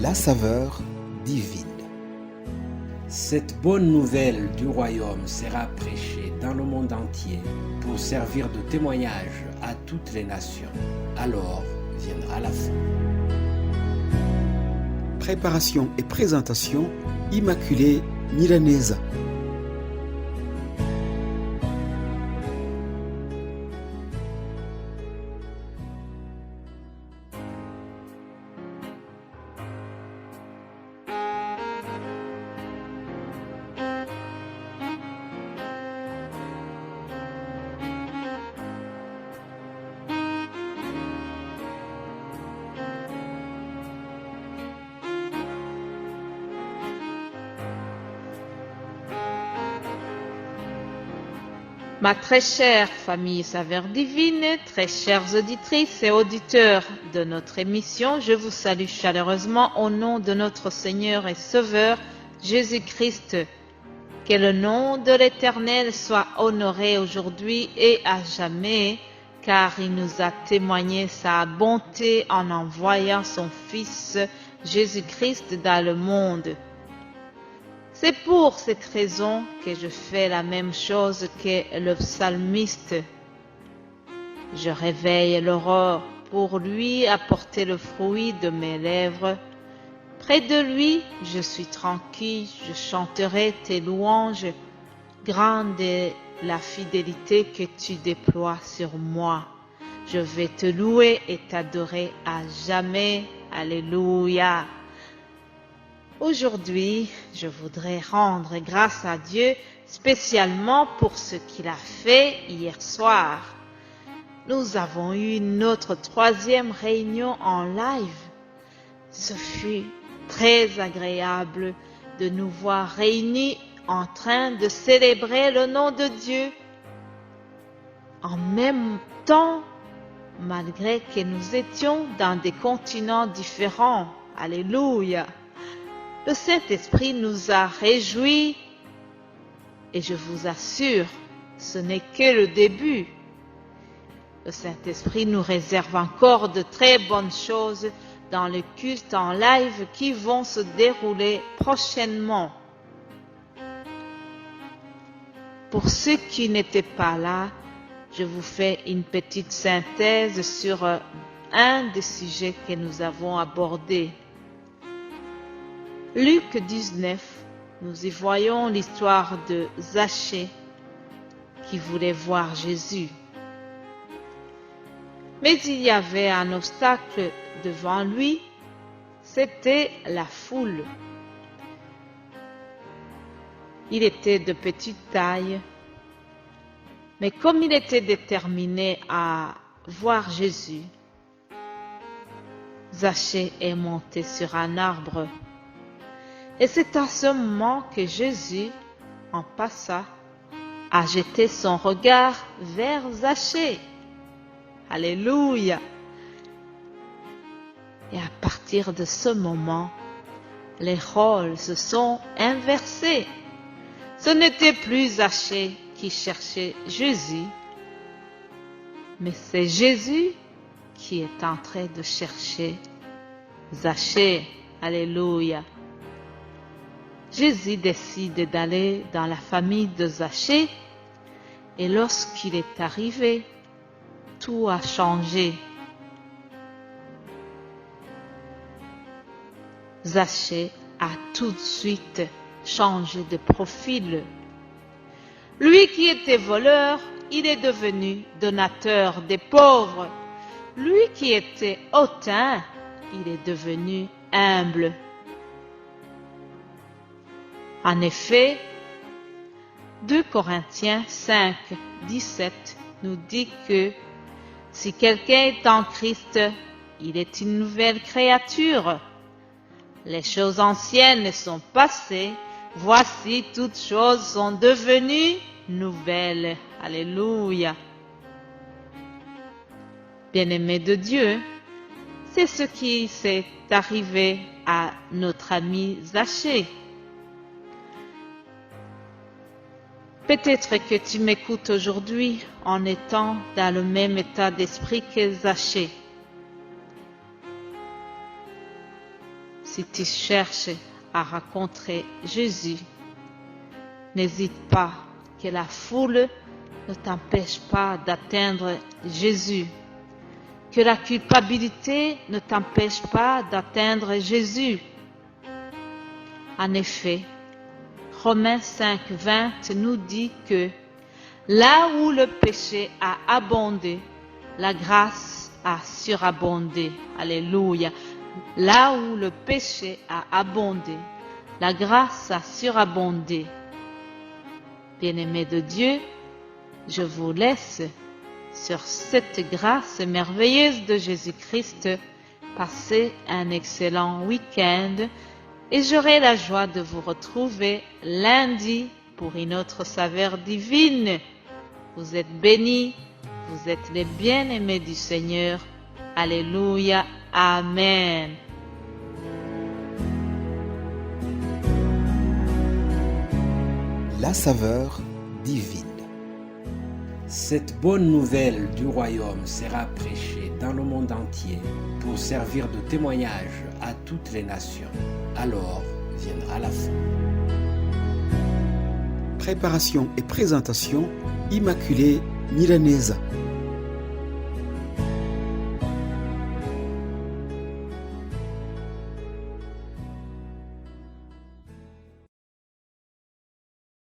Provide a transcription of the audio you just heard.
la saveur divine. Cette bonne nouvelle du royaume sera prêchée dans le monde entier pour servir de témoignage à toutes les nations. Alors viendra la fin. Préparation et présentation, Immaculée Milanesa. Ma très chère famille Saveur Divine, très chères auditrices et auditeurs de notre émission, je vous salue chaleureusement au nom de notre Seigneur et Sauveur Jésus-Christ. Que le nom de l'Éternel soit honoré aujourd'hui et à jamais, car il nous a témoigné sa bonté en envoyant son Fils Jésus-Christ dans le monde. C'est pour cette raison que je fais la même chose que le psalmiste. Je réveille l'aurore pour lui apporter le fruit de mes lèvres. Près de lui, je suis tranquille, je chanterai tes louanges. Grande est la fidélité que tu déploies sur moi. Je vais te louer et t'adorer à jamais. Alléluia. Aujourd'hui, je voudrais rendre grâce à Dieu spécialement pour ce qu'il a fait hier soir. Nous avons eu notre 3e réunion en live. Ce fut très agréable de nous voir réunis en train de célébrer le nom de Dieu. En même temps, malgré que nous étions dans des continents différents. Alléluia. Le Saint-Esprit nous a réjouis et je vous assure, ce n'est que le début. Le Saint-Esprit nous réserve encore de très bonnes choses dans le culte en live qui vont se dérouler prochainement. Pour ceux qui n'étaient pas là, je vous fais une petite synthèse sur un des sujets que nous avons abordés. Luc 19, nous y voyons l'histoire de Zachée qui voulait voir Jésus. Mais il y avait un obstacle devant lui, c'était la foule. Il était de petite taille, mais comme il était déterminé à voir Jésus, Zachée est monté sur un arbre. Et c'est à ce moment que Jésus, en passant, a jeté son regard vers Zachée. Alléluia! Et à partir de ce moment, les rôles se sont inversés. Ce n'était plus Zachée qui cherchait Jésus, mais c'est Jésus qui est en train de chercher Zachée. Alléluia! Jésus décide d'aller dans la famille de Zachée et lorsqu'il est arrivé, tout a changé. Zachée a tout de suite changé de profil. Lui qui était voleur, il est devenu donateur des pauvres. Lui qui était hautain, il est devenu humble. En effet, 2 Corinthiens 5, 17 nous dit que si quelqu'un est en Christ, il est une nouvelle créature. Les choses anciennes sont passées, voici toutes choses sont devenues nouvelles. Alléluia. Bien-aimés de Dieu, c'est ce qui s'est arrivé à notre ami Zachée. Peut-être que tu m'écoutes aujourd'hui en étant dans le même état d'esprit que Zachée. si tu cherches à rencontrer Jésus, n'hésite pas, que la foule ne t'empêche pas d'atteindre Jésus, que la culpabilité ne t'empêche pas d'atteindre Jésus. En effet, Romains 5,20 nous dit que là où le péché a abondé, la grâce a surabondé. Alléluia. Là où le péché a abondé, la grâce a surabondé. Bien-aimés de Dieu, je vous laisse sur cette grâce merveilleuse de Jésus-Christ. Passez un excellent week-end et j'aurai la joie de vous retrouver lundi pour une autre saveur divine. Vous êtes bénis, vous êtes les bien-aimés du Seigneur. Alléluia, Amen. La saveur divine. Cette bonne nouvelle du royaume sera prêchée dans le monde entier pour servir de témoignage à toutes les nations. Alors viendra la fin. Préparation et présentation, Immaculée Milanesa.